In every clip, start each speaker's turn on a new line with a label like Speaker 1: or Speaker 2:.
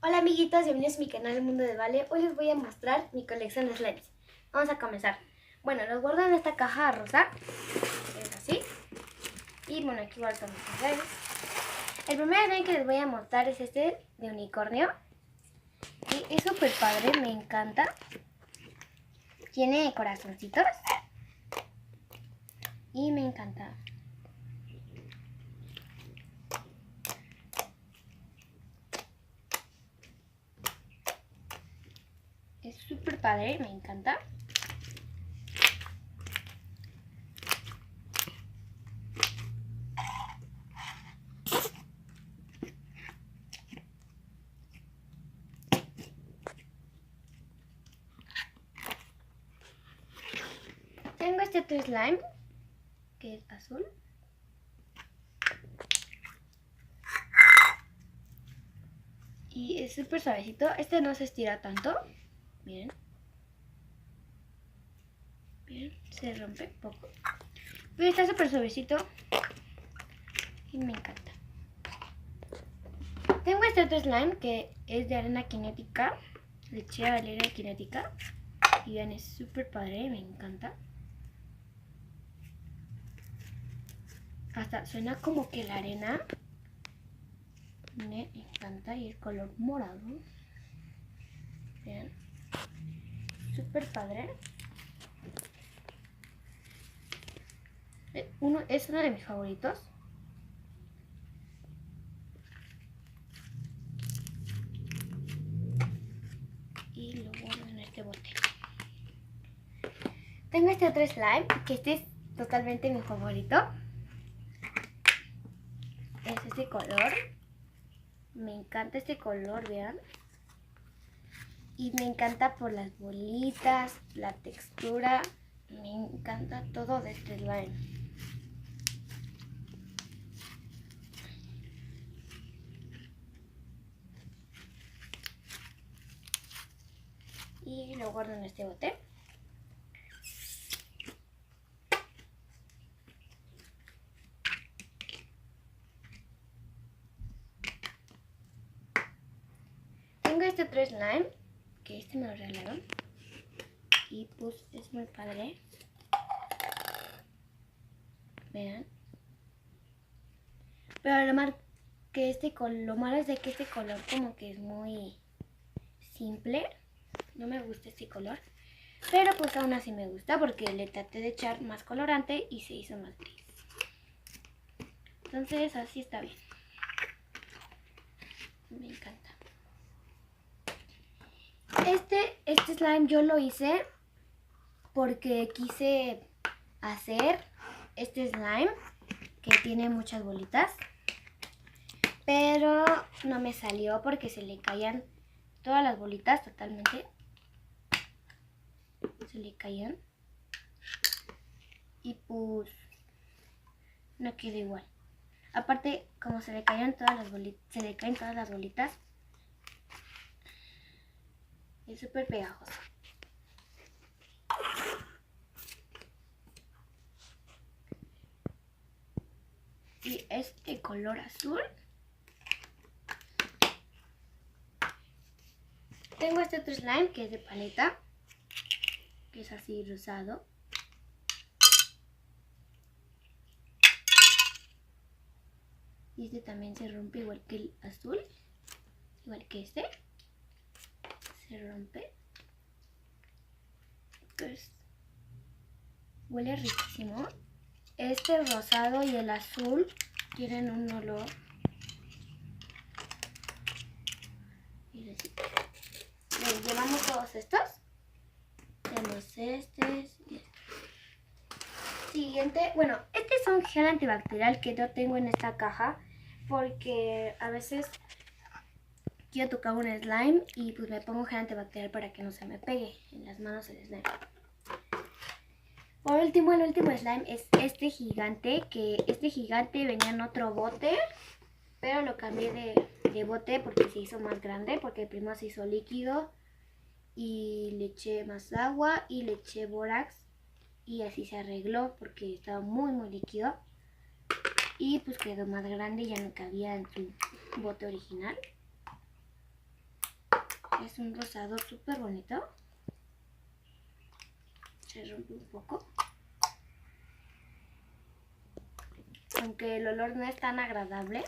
Speaker 1: Hola amiguitos, bienvenidos a mi canal El Mundo de Vale. Hoy les voy a mostrar mi colección de slimes. Vamos a comenzar. Bueno, los guardo en esta caja rosa. Es así. Y bueno, aquí guardo mis slimes. El primer slime que les voy a mostrar es este de unicornio. Y es súper padre, me encanta. Tiene corazoncitos. Y me encanta. Es súper padre, me encanta. Tengo este otro slime, que es azul. Y es súper suavecito. Este no se estira tanto. Miren. Miren, se rompe poco. Pero está súper suavecito. Y me encanta. Tengo este otro slime que es de arena cinética. Le eché arena cinética. Y vean, es súper padre, me encanta. Hasta suena como que la arena. Me encanta. Y el color morado. Vean. Súper padre. Es uno de mis favoritos. Y lo guardo en este bote. Tengo este otro slime, que este es totalmente mi favorito. Es este color. Me encanta este color, vean. Y me encanta por las bolitas, la textura. Me encanta todo de este slime. Y lo guardo en este bote. Tengo este otro slime, que este me lo regalaron. Y pues es muy padre. Vean. Pero lo malo es de que este color como que es muy simple. No me gusta este color. Pero pues aún así me gusta porque le traté de echar más colorante y se hizo más gris. Entonces así está bien. Me encanta. Este slime yo lo hice porque quise hacer este slime que tiene muchas bolitas. Pero no me salió porque se le caían todas las bolitas totalmente. Se le caían. Y pues no quedó igual. Aparte, como se le caían todas las bolitas, es súper pegajoso. Y este color azul. Tengo este otro slime que es de paleta, que es así rosado. Y este también se rompe igual que el azul, igual que este. Se rompe. Pues huele riquísimo. Este rosado y el azul tienen un olor. Miren, llevamos todos estos. Tenemos este. Siguiente, bueno, este es un gel antibacterial que yo tengo en esta caja porque a veces quiero tocar un slime y pues me pongo gel antibacterial para que no se me pegue en las manos el slime. Por último, el último slime es este gigante, que este gigante venía en otro bote, pero lo cambié de bote porque se hizo más grande, porque primero se hizo líquido y le eché más agua y le eché bórax. Y así se arregló porque estaba muy líquido. Y pues quedó más grande y ya no cabía en su bote original. Es un rosado súper bonito. Se rompe un poco. Aunque el olor no es tan agradable.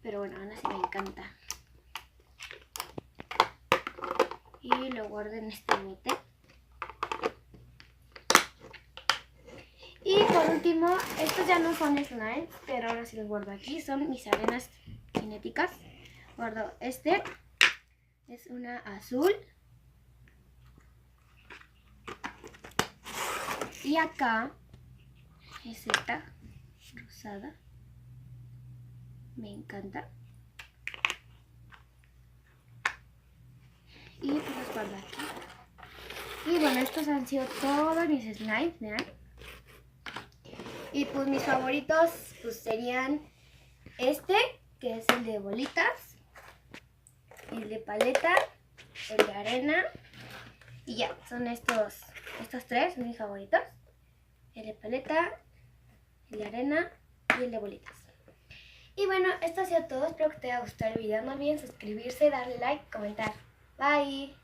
Speaker 1: Pero bueno, aún así me encanta. Y lo guardo en este bote. Y por último, estos ya no son slimes, pero ahora sí los guardo aquí. Son mis arenas cinéticas. Guardo este. Es una azul. Y acá es esta rosada. Me encanta. Y pues los guardo aquí. Y bueno, estos han sido todos mis slimes, vean. Y pues mis favoritos pues serían este, que es el de bolitas, el de paleta, el de arena. Y ya, son estos tres, son mis favoritos. El de paleta, el de arena y el de bolitas. Y bueno, esto ha sido todo. Espero que te haya gustado el video. No olviden suscribirse, darle like, comentar. Bye.